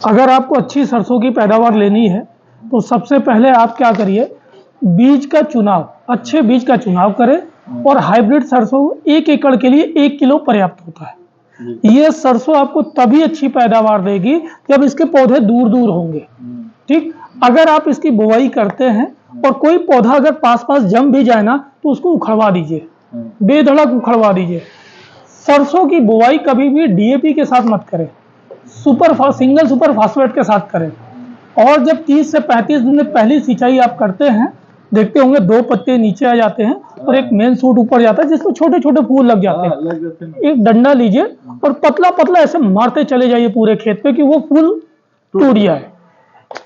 अगर आपको अच्छी सरसों की पैदावार लेनी है तो सबसे पहले आप क्या करिए, बीज का चुनाव, अच्छे बीज का चुनाव करें। और हाइब्रिड सरसों 1 एकड़ के लिए 1 किलो पर्याप्त होता है। ये सरसों आपको तभी अच्छी पैदावार देगी जब इसके पौधे दूर दूर होंगे। ठीक, अगर आप इसकी बुवाई करते हैं और कोई पौधा अगर पास पास जम भी जाए ना तो उसको उखड़वा दीजिए, बेधड़क उखड़वा दीजिए। सरसों की बुवाई कभी भी डीएपी के साथ मत करें, सिंगल सुपर फास्फेट के साथ करें। और जब 30 से 35 दिन में पहली सिंचाई आप करते हैं, देखते होंगे 2 पत्ते नीचे आ जाते हैं और एक मेन सूट ऊपर जाता है जिसमें छोटे छोटे फूल लग जाते हैं। एक डंडा लीजिए और पतला पतला ऐसे मारते चले जाइए पूरे खेत पे कि वो फूल टूट जाए।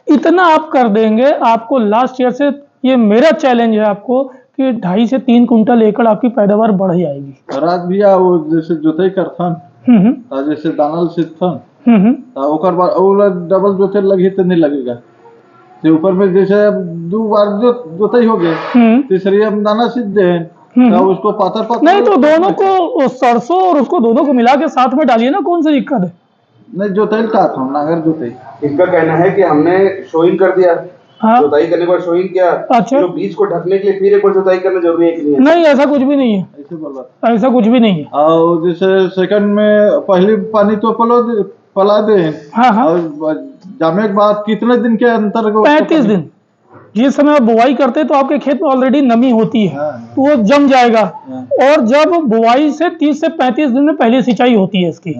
इतना आप कर देंगे, आपको लास्ट ईयर से ये मेरा चैलेंज है आपको कि 2.5 से 3 कुंटल एकड़ आपकी पैदावार बढ़ जाएगी। रात भैया वो जैसे जोताई करथन जैसे दानल सीखथन ओकर बाद और डबल जोते लगी तो नहीं लगेगा, तो ऊपर में जैसे 2 बार जोताई हो गए तीसरी हम दाना सीख दे तो उसको पातर पातर नहीं, तो दोनों को सरसों और उसको दोनों को मिला के साथ में डालिए ना, कौन सी दिक्कत है। नहीं जोताई का था नागर जोताई। इनका कहना है कि हमने शोइंग कर दिया, हाँ? जोताई करने के बाद शोइंग किया, अच्छा, तो बीज को ढकने के लिए फिर एक बार जोताई करना जरूरी है कि नहीं? नहीं, ऐसा कुछ भी नहीं है, ऐसे बोला ऐसा कुछ भी नहीं है। और जैसे सेकंड में पहली पानी तो पला दे। हाँ हाँ, और जामे के बाद कितने दिन के अंतर 35 दिन। जिस समय आप बुवाई करते हैं तो आपके खेत में ऑलरेडी नमी होती है, तो वो जम जाएगा। और जब बुवाई से 30 से 35 दिन में पहली सिंचाई होती है इसकी,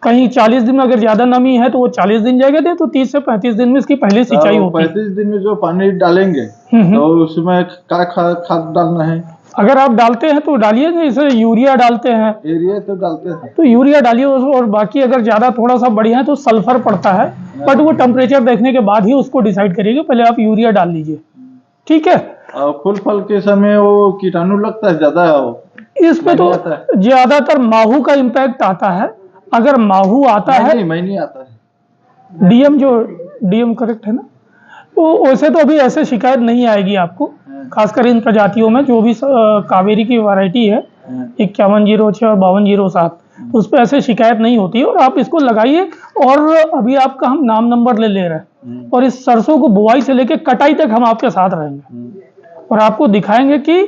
कहीं 40 दिन में अगर ज्यादा नमी है तो वो 40 दिन जाएगा, तो 30 से 35 दिन में इसकी पहली सिंचाई होती है। 35 दिन में जो पानी डालेंगे तो उसमें क्या खाद डालना है? अगर आप डालते हैं तो डालिए, जैसे यूरिया डालते हैं, एरिया तो डालते हैं तो यूरिया डालिए। और बाकी अगर ज्यादा थोड़ा सा बढ़िया है तो सल्फर पड़ता है, बट वो टेम्परेचर देखने के बाद ही उसको डिसाइड करिएगा, पहले आप यूरिया डाल लीजिए। ठीक है। और फूल फल के समय वो कीटाणु लगता है ज्यादा, इस पे तो ज्यादातर माहू का इम्पैक्ट आता है। अगर माहू आता है, नहीं आता है, डीएम करेक्ट है ना, तो वैसे तो अभी ऐसे शिकायत नहीं आएगी आपको, खासकर इन प्रजातियों में जो भी कावेरी की वैरायटी है 5106 और 5207, उस पर ऐसे शिकायत नहीं होती है। और आप इसको लगाइए। और अभी आपका हम नाम नंबर ले रहे हैं और इस सरसों को बुआई से लेकर कटाई तक हम आपके साथ रहेंगे और आपको दिखाएंगे कि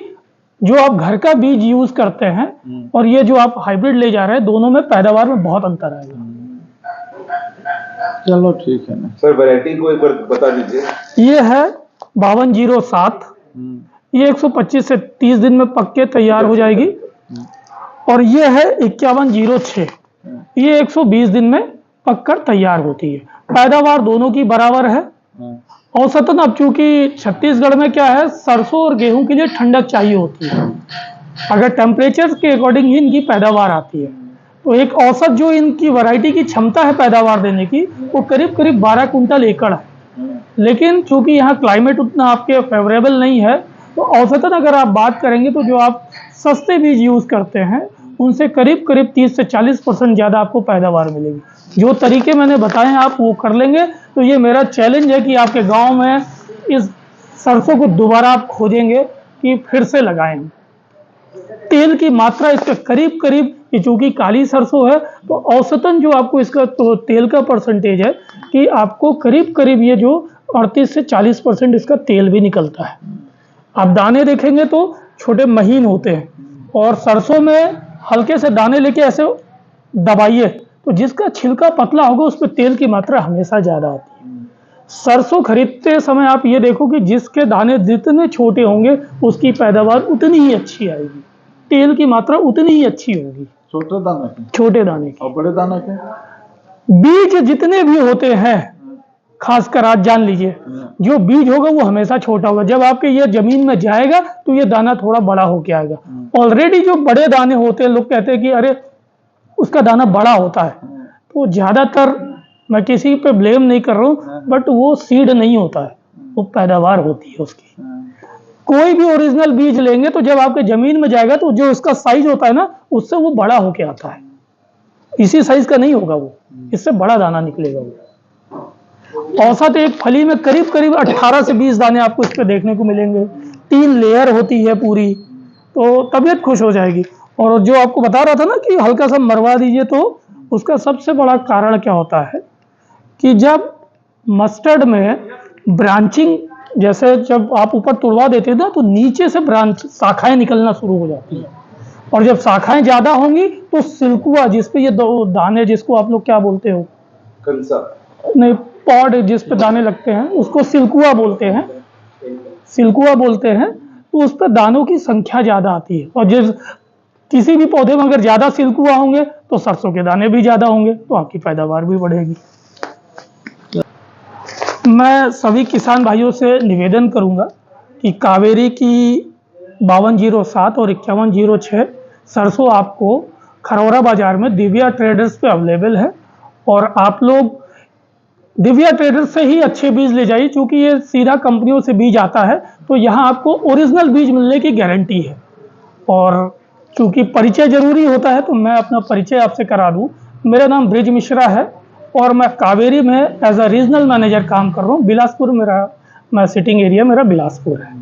जो आप घर का बीज यूज करते हैं और ये जो आप हाइब्रिड ले जा रहे हैं, दोनों में पैदावार में बहुत अंतर आएगा। चलो ठीक है ना सर, वैरायटी को एक बार बता दीजिए। ये है 5207, ये 125 से 30 दिन में पक के तैयार हो जाएगी। और ये है 5106, ये 120 दिन में पककर तैयार होती है। पैदावार दोनों की बराबर है। औसतन अब चूंकि छत्तीसगढ़ में क्या है, सरसों और गेहूं के लिए ठंडक चाहिए होती है, अगर टेम्परेचर के अकॉर्डिंग ही इनकी पैदावार आती है। तो एक औसत जो इनकी वैरायटी की क्षमता है पैदावार देने की, वो करीब करीब 12 कुंटल एकड़ है। लेकिन चूंकि यहाँ क्लाइमेट उतना आपके फेवरेबल नहीं है, तो औसतन अगर आप बात करेंगे तो जो आप सस्ते बीज यूज करते हैं उनसे करीब करीब 30 से 40% ज़्यादा आपको पैदावार मिलेगी। जो तरीके मैंने बताए हैं आप वो कर लेंगे तो ये मेरा चैलेंज है कि आपके गांव में इस सरसों को दोबारा आप खोजेंगे कि फिर से लगाएं। तेल की मात्रा इसका करीब करीब, ये चूंकि काली सरसों है तो औसतन जो आपको इसका तो तेल का परसेंटेज है कि आपको करीब करीब ये जो 38 से 40% इसका तेल भी निकलता है। आप दाने देखेंगे तो छोटे महीन होते हैं और सरसों में हल्के से दाने लेके ऐसे दबाइए तो जिसका छिलका पतला होगा उस पर तेल की मात्रा हमेशा ज़्यादा आती है। सरसों खरीदते समय आप ये देखो कि जिसके दाने जितने छोटे होंगे उसकी पैदावार उतनी ही अच्छी आएगी, तेल की मात्रा उतनी ही अच्छी होगी। छोटे दाने की। और बड़े दाने के बीज जितने भी होते हैं, खासकर आज जान लीजिए, जो बीज होगा वो हमेशा छोटा होगा। जब आपके ये जमीन में जाएगा तो ये दाना थोड़ा बड़ा होके आएगा। ऑलरेडी जो बड़े दाने होते हैं, लोग कहते हैं कि अरे उसका दाना बड़ा होता है, तो ज्यादातर मैं किसी पे ब्लेम नहीं कर रहा हूँ, बट वो सीड नहीं होता है, वो पैदावार होती है उसकी। कोई भी ओरिजिनल बीज लेंगे तो जब आपके जमीन में जाएगा तो जो उसका साइज होता है ना, उससे वो बड़ा होके आता है। इसी साइज का नहीं होगा वो, इससे बड़ा दाना निकलेगा वो। औसत एक फली में करीब करीब 18 से 20 दाने आपको इस पे देखने को मिलेंगे। 3 लेयर होती है पूरी, तो तबीयत खुश हो जाएगी। और जो आपको बता रहा था ना कि हल्का सा मरवा दीजिए, तो उसका सबसे बड़ा कारण क्या होता है कि जब मस्टर्ड में ब्रांचिंग, जैसे जब आप ऊपर तुड़वा देते हैं ना तो नीचे से ब्रांच शाखाएं निकलना शुरू हो जाती है, और जब शाखाएं ज़्यादा होंगी तो सिल्कुआ, जिसपे ये दो दाने, जिसको आप लोग क्या बोलते हो, कंसा, नहीं, पॉड जिस पे दाने लगते हैं उसको सिल्कुआ बोलते हैं, सिल्कुआ बोलते हैं। तो उस पर दानों की संख्या ज़्यादा आती है, और जिस किसी भी पौधे में अगर ज़्यादा सिल्कुआ होंगे तो सरसों के दाने भी ज़्यादा होंगे, तो आपकी पैदावार भी बढ़ेगी। मैं सभी किसान भाइयों से निवेदन करूंगा कि कावेरी की 5207 और 5106 सरसों आपको खरौरा बाजार में दिव्या ट्रेडर्स पे अवेलेबल है, और आप लोग दिव्या ट्रेडर्स से ही अच्छे बीज ले जाइए, क्योंकि ये सीधा कंपनियों से बीज आता है, तो यहाँ आपको ओरिजिनल बीज मिलने की गारंटी है। और क्योंकि परिचय जरूरी होता है तो मैं अपना परिचय आपसे करा दूं। मेरा नाम ब्रिज मिश्रा है और मैं कावेरी में एज अ रीजनल मैनेजर काम कर रहा हूँ। बिलासपुर मैं सिटिंग एरिया मेरा बिलासपुर है।